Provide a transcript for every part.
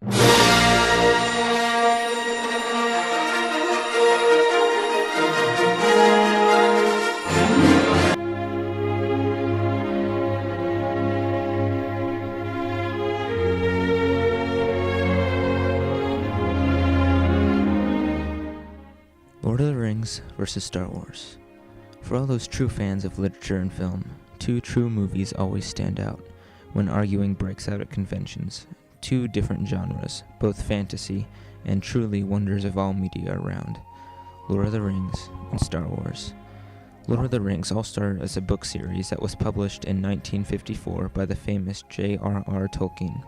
Lord of the Rings vs. Star Wars. For all those true fans of literature and film, two true movies always stand out when arguing breaks out at conventions. Two different genres, both fantasy and truly wonders of all media around. Lord of the Rings and Star Wars. Lord of the Rings all started as a book series that was published in 1954 by the famous J.R.R. Tolkien.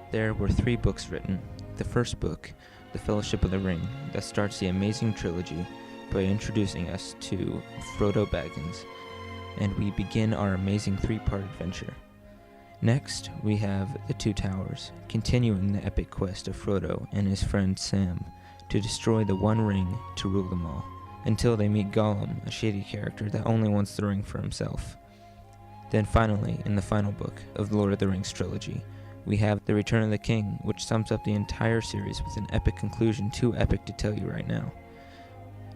There were 3 books written. The first book, The Fellowship of the Ring, that starts the amazing trilogy by introducing us to Frodo Baggins, and we begin our amazing 3-part adventure. Next, we have The Two Towers, continuing the epic quest of Frodo and his friend Sam to destroy the One Ring to rule them all, until they meet Gollum, a shady character that only wants the ring for himself. Then finally, in the final book of the Lord of the Rings trilogy, we have The Return of the King, which sums up the entire series with an epic conclusion too epic to tell you right now.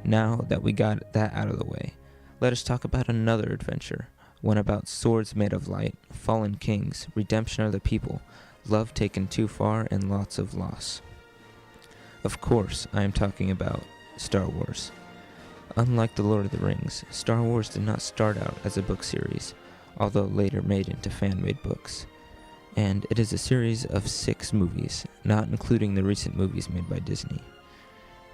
Now that we got that out of the way, let us talk about another adventure, one about swords made of light, fallen kings, redemption of the people, love taken too far, and lots of loss. Of course, I am talking about Star Wars. Unlike The Lord of the Rings, Star Wars did not start out as a book series, although later made into fan-made books. And it is a series of 6 movies, not including the recent movies made by Disney.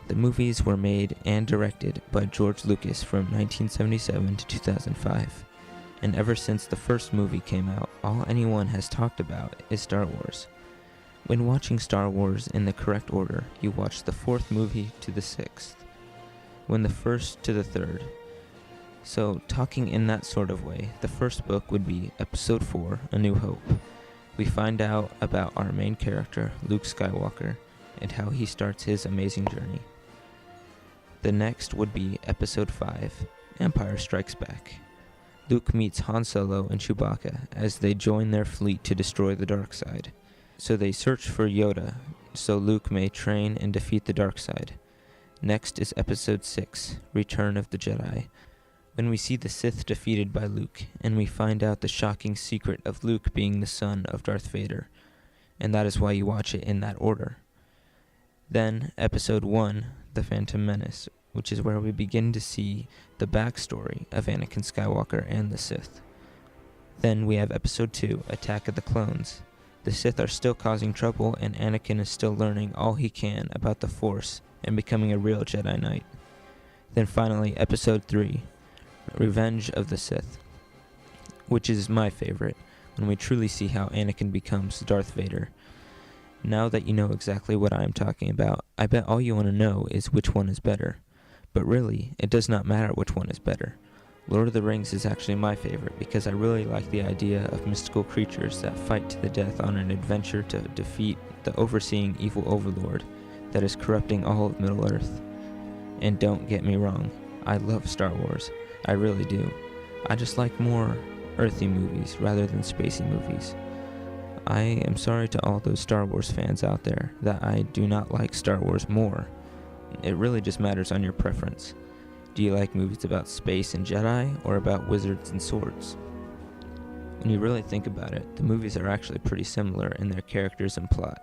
The movies were made and directed by George Lucas from 1977 to 2005, and ever since the first movie came out, all anyone has talked about is Star Wars. When watching Star Wars in the correct order, you watch the 4th movie to the 6th, when the 1st to the 3rd. So, talking in that sort of way, the first book would be Episode 4, A New Hope. We find out about our main character, Luke Skywalker, and how he starts his amazing journey. The next would be Episode 5, Empire Strikes Back. Luke meets Han Solo and Chewbacca as they join their fleet to destroy the dark side. So they search for Yoda, so Luke may train and defeat the dark side. Next is Episode 6, Return of the Jedi, when we see the Sith defeated by Luke, and we find out the shocking secret of Luke being the son of Darth Vader, and that is why you watch it in that order. Then, Episode 1, The Phantom Menace, which is where we begin to see the backstory of Anakin Skywalker and the Sith. Then we have Episode 2, Attack of the Clones. The Sith are still causing trouble, and Anakin is still learning all he can about the Force and becoming a real Jedi Knight. Then finally, Episode 3, Revenge of the Sith, which is my favorite, when we truly see how Anakin becomes Darth Vader. Now that you know exactly what I am talking about, I bet all you want to know is which one is better. But really, it does not matter which one is better. Lord of the Rings is actually my favorite because I really like the idea of mystical creatures that fight to the death on an adventure to defeat the overseeing evil overlord that is corrupting all of Middle-earth. And don't get me wrong, I love Star Wars. I really do. I just like more earthy movies rather than spacey movies. I am sorry to all those Star Wars fans out there that I do not like Star Wars more. It really just matters on your preference. Do you like movies about space and Jedi, or about wizards and swords? When you really think about it, the movies are actually pretty similar in their characters and plot.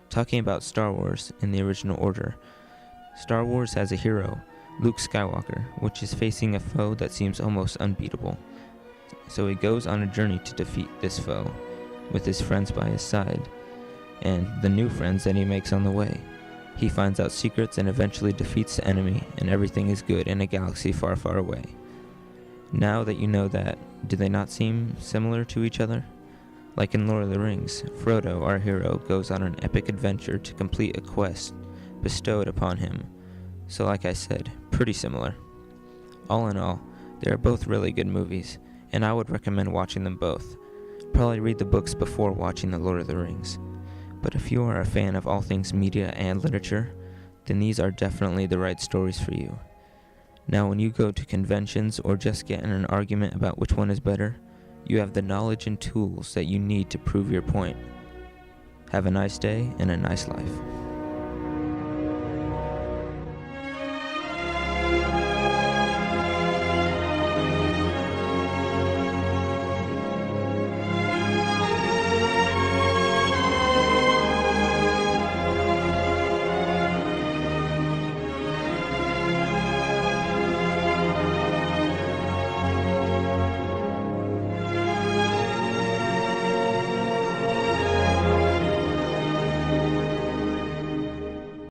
Talking about Star Wars in the original order, Star Wars has a hero, Luke Skywalker, which is facing a foe that seems almost unbeatable. So he goes on a journey to defeat this foe, with his friends by his side, and the new friends that he makes on the way. He finds out secrets and eventually defeats the enemy, and everything is good in a galaxy far, far away. Now that you know that, do they not seem similar to each other? Like in Lord of the Rings, Frodo, our hero, goes on an epic adventure to complete a quest bestowed upon him. So like I said, pretty similar. All in all, they are both really good movies, and I would recommend watching them both. Probably read the books before watching The Lord of the Rings. But if you are a fan of all things media and literature, then these are definitely the right stories for you. Now when you go to conventions or just get in an argument about which one is better, you have the knowledge and tools that you need to prove your point. Have a nice day and a nice life.